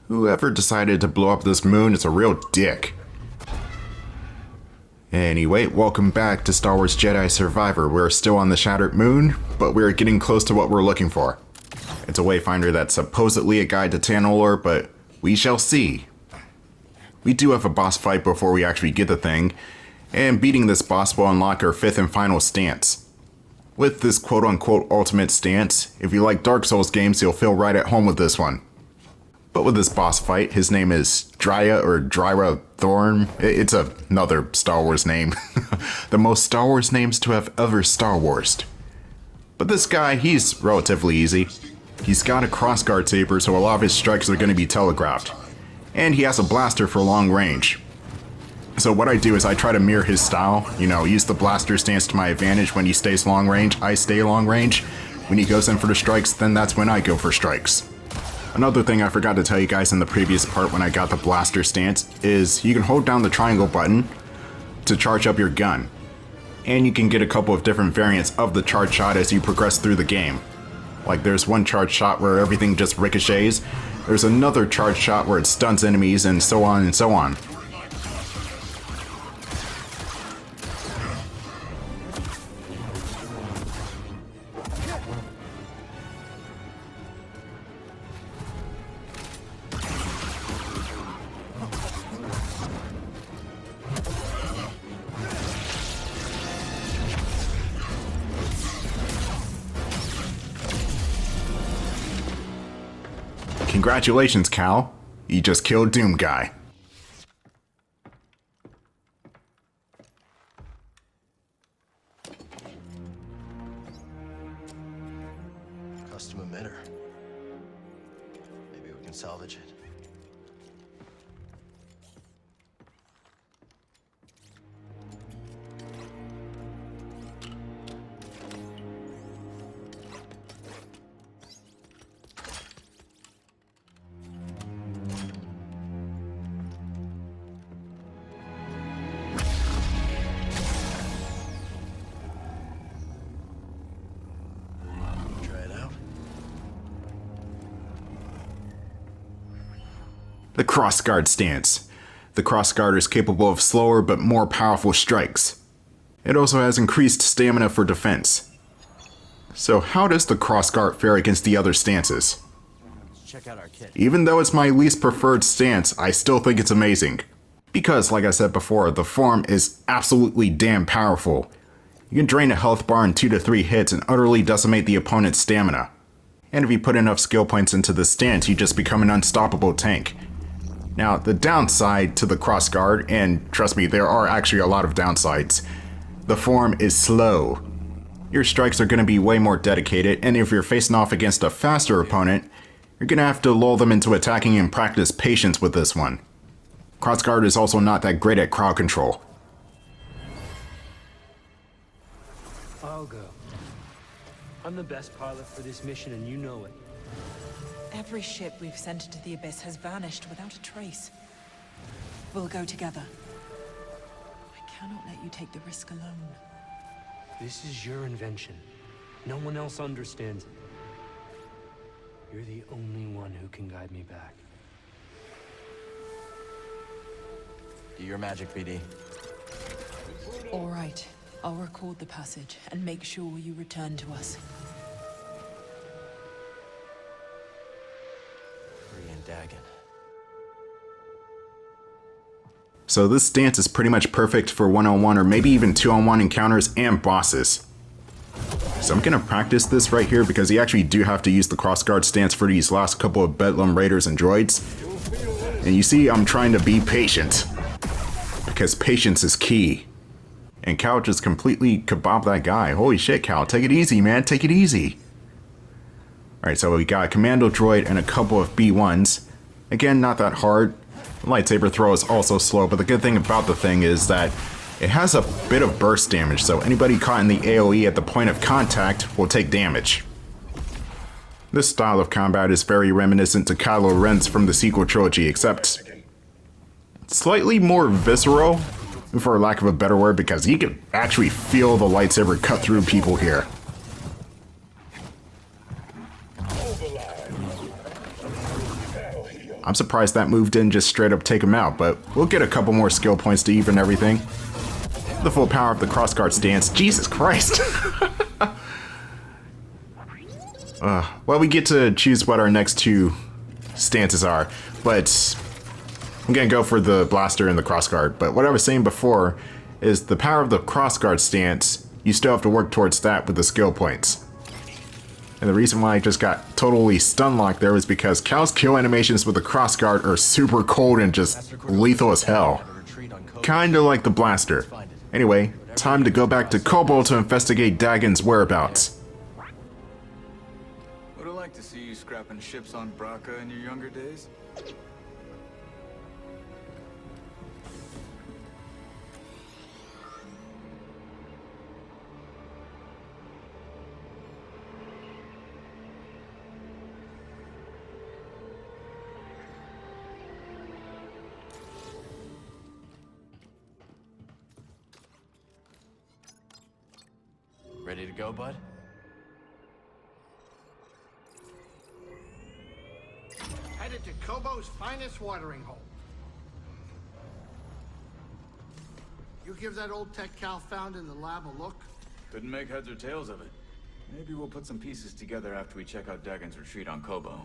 Whoever decided to blow up this moon is a real dick. Anyway, welcome back to Star Wars Jedi Survivor. We're still on the Shattered Moon, but we're getting close to what we're looking for. It's a wayfinder that's supposedly a guide to Tanalorr, but we shall see. We do have a boss fight before we actually get the thing, and beating this boss will unlock our 5th and final stance. With this quote-unquote ultimate stance, if you like Dark Souls games, you'll feel right at home with this one. But with this boss fight, his name is Dryra Thorn. It's another Star Wars name. The most Star Wars names to have ever Star Warsed. But this guy, he's relatively easy. He's got a Crossguard saber, so a lot of his strikes are going to be telegraphed. And he has a blaster for long range. So what I do is I try to mirror his style, use the blaster stance to my advantage. When he stays long range, I stay long range. When he goes in for the strikes, then that's when I go for strikes. Another thing I forgot to tell you guys in the previous part when I got the blaster stance is you can hold down the triangle button to charge up your gun. And you can get a couple of different variants of the charge shot as you progress through the game. Like there's one charge shot where everything just ricochets, there's another charge shot where it stuns enemies, and so on and so on. Congratulations, Cal. You just killed Doom Guy. Custom emitter. Maybe we can salvage it. The Crossguard stance. The Crossguard is capable of slower but more powerful strikes. It also has increased stamina for defense. So how does the Crossguard fare against the other stances? Check out our kit. Even though it's my least preferred stance, I still think it's amazing. Because, like I said before, the form is absolutely damn powerful. You can drain a health bar in 2 to 3 hits and utterly decimate the opponent's stamina. And if you put enough skill points into the stance, you just become an unstoppable tank. Now, the downside to the Crossguard, and trust me, there are actually a lot of downsides, the form is slow. Your strikes are going to be way more dedicated, and if you're facing off against a faster opponent, you're going to have to lull them into attacking and practice patience with this one. Crossguard is also not that great at crowd control. I'll go. I'm the best pilot for this mission, and you know it. Every ship we've sent into the Abyss has vanished without a trace. We'll go together. I cannot let you take the risk alone. This is your invention. No one else understands it. You're the only one who can guide me back. Do your magic, BD. All right. I'll record the passage and make sure you return to us. Dagon. So this stance is pretty much perfect for 1-on-1 or maybe even 2-on-1 encounters and bosses. So I'm gonna practice this right here because you actually do have to use the Crossguard stance for these last couple of Bedlam Raiders and droids. And you see I'm trying to be patient, because patience is key. And Cal just completely kebabbed that guy. Holy shit, Cal, take it easy, man, take it easy. Alright, so we got a commando droid and a couple of B1s. Again, not that hard. The lightsaber throw is also slow, but the good thing about the thing is that it has a bit of burst damage, so anybody caught in the AoE at the point of contact will take damage. This style of combat is very reminiscent to Kylo Ren's from the sequel trilogy, except slightly more visceral, for lack of a better word, because you can actually feel the lightsaber cut through people here. I'm surprised that move didn't just straight up take him out, but we'll get a couple more skill points to even everything. The full power of the Crossguard stance. Jesus Christ! Well, we get to choose what our next two stances are, but I'm gonna go for the blaster and the Crossguard. But what I was saying before is the power of the Crossguard stance, you still have to work towards that with the skill points. And the reason why I just got totally stun locked there was because Cal's kill animations with the Crossguard are super cold and just lethal as hell. Kinda like the blaster. Anyway, time to go back to Koboh to investigate Dagon's whereabouts. Would I like to see you scrapping ships on Braca in your younger days? Ready to go, bud? Headed to Koboh's finest watering hole. You give that old tech Cal found in the lab a look? Couldn't make heads or tails of it. Maybe we'll put some pieces together after we check out Dagon's retreat on Koboh.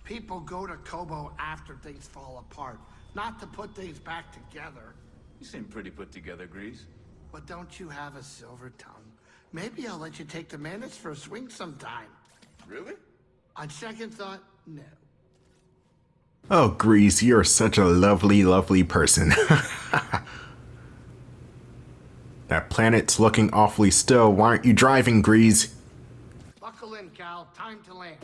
People go to Koboh after things fall apart, not to put things back together. You seem pretty put together, Grease. But don't you have a silver tongue? Maybe I'll let you take the mantis for a swing sometime. Really? On second thought, no. Oh, Grease, you're such a lovely, lovely person. That planet's looking awfully still. Why aren't you driving, Grease? Buckle in, Cal. Time to land.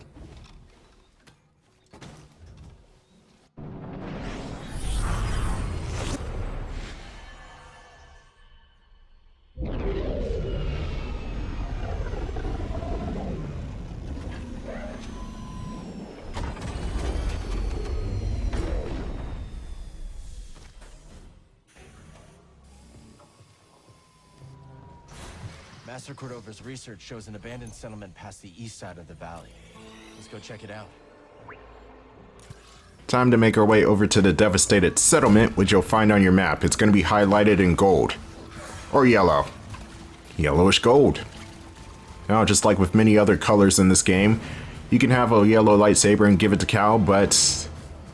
Master Cordova's research shows an abandoned settlement past the east side of the valley. Let's go check it out. Time to make our way over to the devastated settlement, which you'll find on your map. It's going to be highlighted in gold. Or yellow. Yellowish gold. Now, just like with many other colors in this game, you can have a yellow lightsaber and give it to Cal, but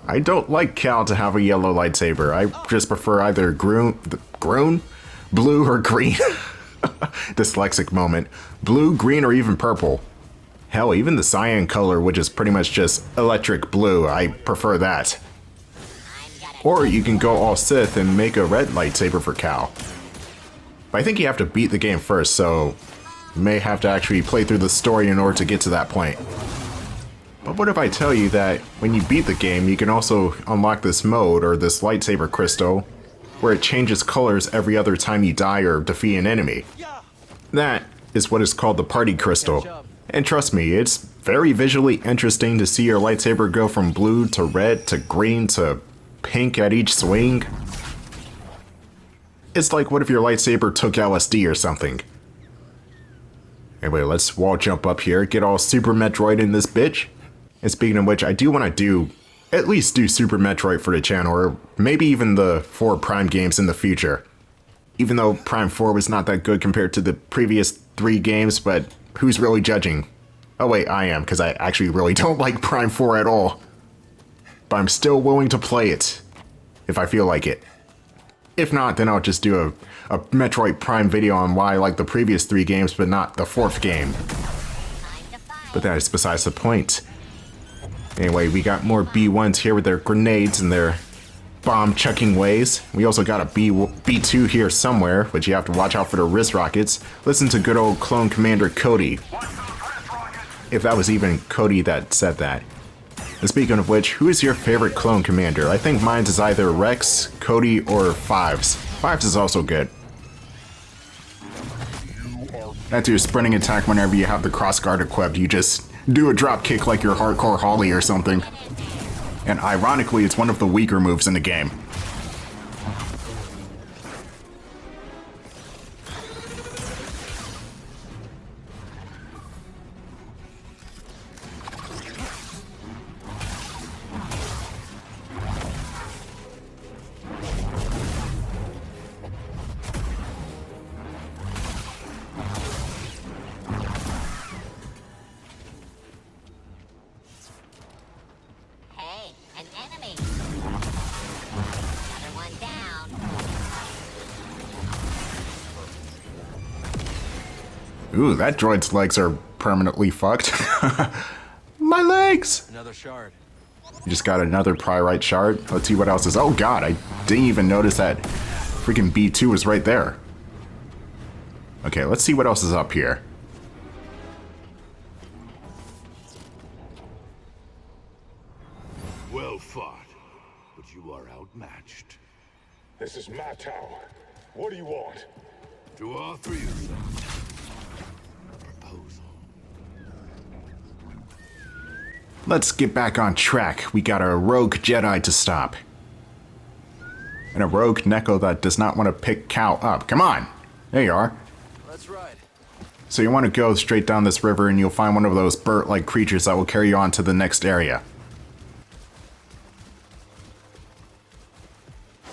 I don't like Cal to have a yellow lightsaber. I just prefer either blue or green. Dyslexic moment. Blue, green, or even purple. Hell, even the cyan color, which is pretty much just electric blue, I prefer that. Or you can go all Sith and make a red lightsaber for Cal. But I think you have to beat the game first, so you may have to actually play through the story in order to get to that point. But what if I tell you that when you beat the game, you can also unlock this mode, or this lightsaber crystal, where it changes colors every other time you die or defeat an enemy. That is what is called the party crystal. And trust me, it's very visually interesting to see your lightsaber go from blue to red to green to pink at each swing. It's like, what if your lightsaber took LSD or something? Anyway, let's wall jump up here, get all Super Metroid in this bitch. And speaking of which, I do want to at least do Super Metroid for the channel, or maybe even the 4 Prime games in the future. Even though Prime 4 was not that good compared to the previous 3 games, but who's really judging? Oh wait, I am, because I actually really don't like Prime 4 at all. But I'm still willing to play it, if I feel like it. If not, then I'll just do a Metroid Prime video on why I like the previous 3 games, but not the 4th game. But that is besides the point. Anyway, we got more B1s here with their grenades and their bomb-chucking ways. We also got a B2 here somewhere, which you have to watch out for the wrist rockets. Listen to good old Clone Commander Cody. If that was even Cody that said that. And speaking of which, who is your favorite Clone Commander? I think mine is either Rex, Cody, or Fives. Fives is also good. That's your sprinting attack whenever you have the Crossguard equipped. You just do a drop kick like your hardcore Holly or something. And ironically, it's one of the weaker moves in the game. Ooh, that droid's legs are permanently fucked. My legs! Another shard. You just got another Priorite shard. Let's see what else is. Oh god, I didn't even notice that freaking B2 was right there. Okay, let's see what else is up here. Well fought, but you are outmatched. This is my tower. What do you want? To all three of them. Proposal. Let's get back on track. We got a rogue Jedi to stop. And a rogue Neko that does not want to pick Cal up. Come on! There you are. Let's ride. So you want to go straight down this river and you'll find one of those bird-like creatures that will carry you on to the next area.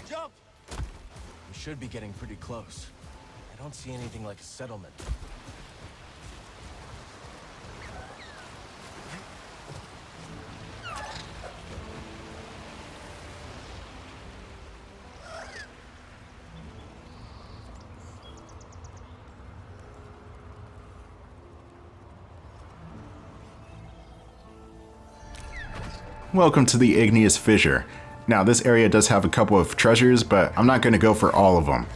Jump! We should be getting pretty close. I don't see anything like a settlement. Welcome to the Igneous Fissure. Now this area does have a couple of treasures, but I'm not going to go for all of them.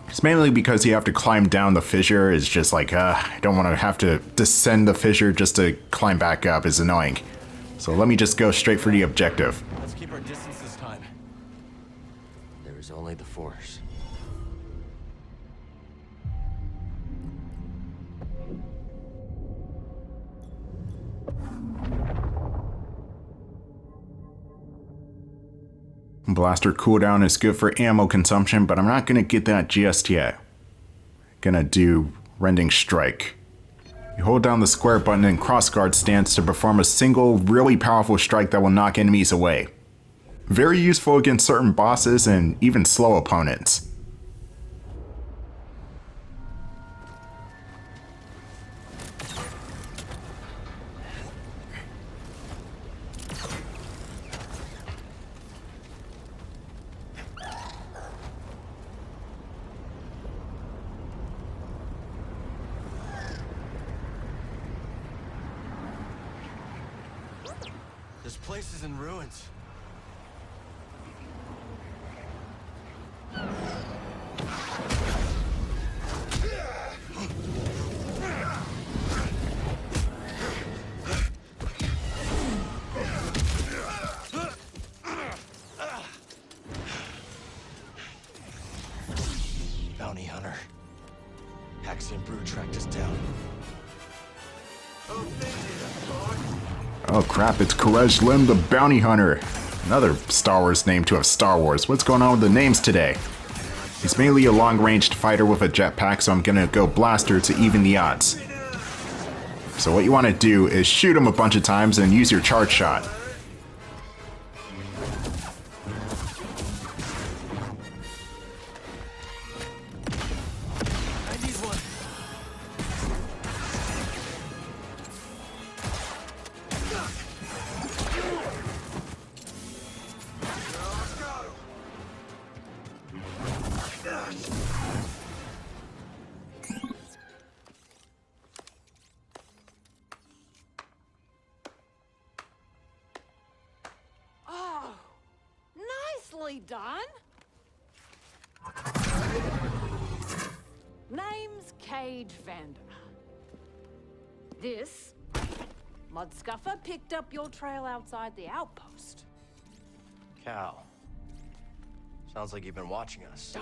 It's mainly because you have to climb down the fissure. It's just like, I don't want to have to descend the fissure just to climb back up. It's annoying. So let me just go straight for the objective. Let's keep our distance this time. There is only the Force. Blaster cooldown is good for ammo consumption, but I'm not going to get that just yet. Gonna do Rending Strike. You hold down the square button in Crossguard stance to perform a single, really powerful strike that will knock enemies away. Very useful against certain bosses and even slow opponents. This place is in ruins. Bounty hunter. Haxian Brood tracked us down. Oh crap, it's Korej Lim the Bounty Hunter. Another Star Wars name to have Star Wars. What's going on with the names today? He's mainly a long-ranged fighter with a jetpack, so I'm gonna go Blaster to even the odds. So what you want to do is shoot him a bunch of times and use your charge shot. Nicely done. Name's Cage Vander. This Mudscuffer picked up your trail outside the outpost. Cal. Sounds like you've been watching us.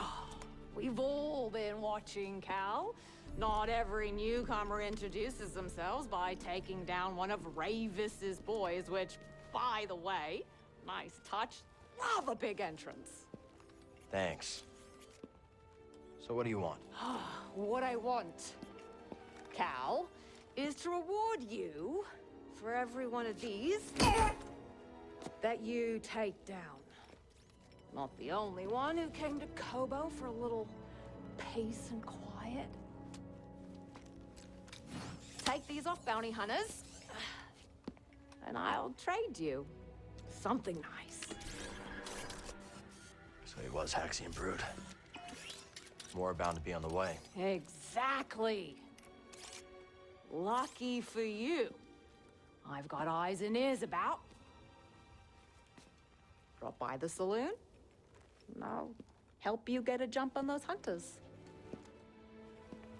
We've all been watching, Cal. Not every newcomer introduces themselves by taking down one of Ravis's boys, which, by the way, nice touch. Love a big entrance. Thanks. So what do you want? What I want, Cal, is to reward you for every one of these that you take down. Not the only one who came to Koboh for a little peace and quiet. Take these off, bounty hunters, and I'll trade you something nice. So he was Haxian Brood. More bound to be on the way. Exactly. Lucky for you. I've got eyes and ears about. Drop by the saloon. I'll help you get a jump on those hunters.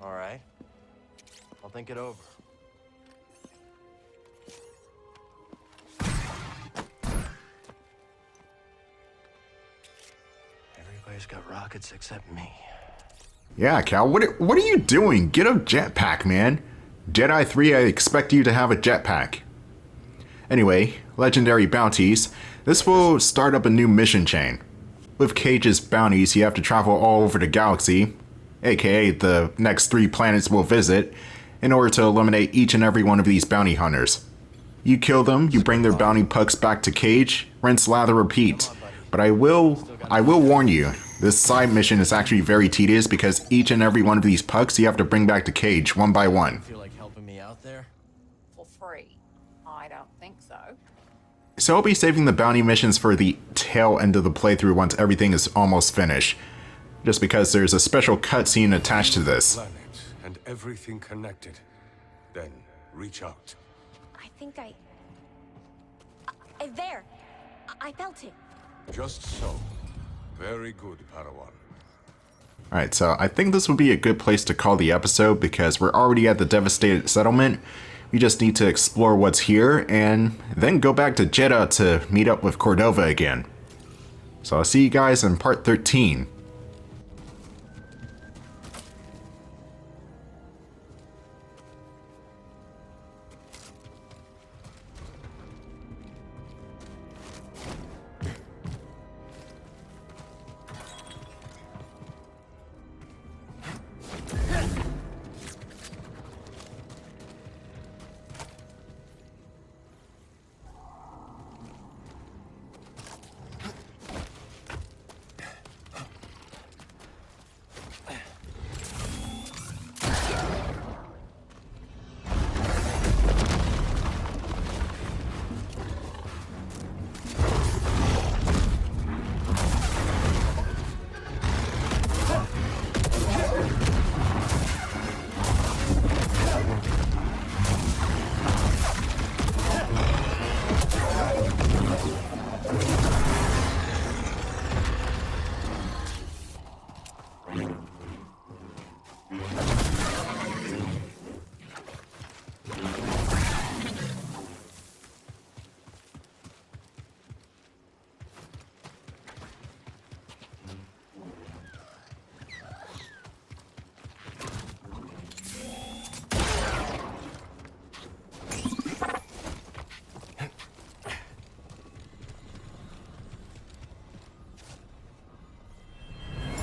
All right. I'll think it over. Everybody's got rockets except me. Yeah, Cal, what are you doing? Get a jetpack, man. Jedi 3, I expect you to have a jetpack. Anyway, legendary bounties. This will start up a new mission chain. With Cage's bounties, you have to travel all over the galaxy, aka the next 3 planets we'll visit, in order to eliminate each and every one of these bounty hunters. You kill them, you bring their bounty pucks back to Cage, rinse, lather, repeat. But I will warn you, this side mission is actually very tedious because each and every one of these pucks you have to bring back to Cage one by one. Feel like helping me out there? For free? I don't think so. So I'll be saving the bounty missions for the tail end of the playthrough once everything is almost finished. Just because there's a special cutscene attached to this. Planet and everything connected. Then reach out. I think there! I felt it. Just so. Very good, Padawan. Alright, so I think this would be a good place to call the episode because we're already at the devastated settlement. We just need to explore what's here and then go back to Jeddah to meet up with Cordova again. So I'll see you guys in part 13.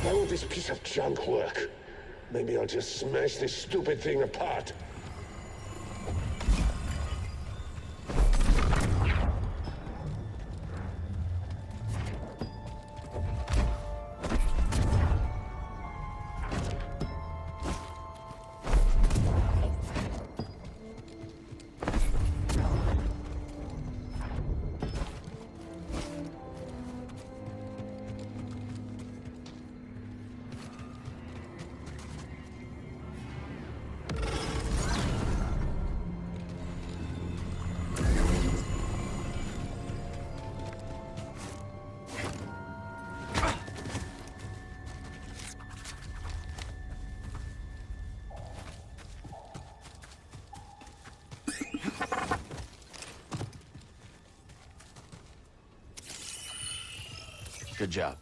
All this piece of junk work. Maybe I'll just smash this stupid thing apart. Good job.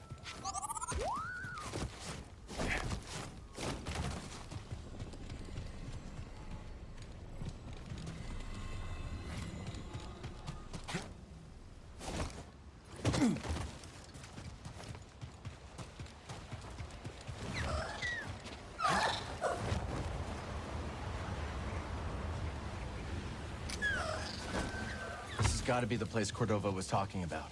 This has got to be the place Cordova was talking about.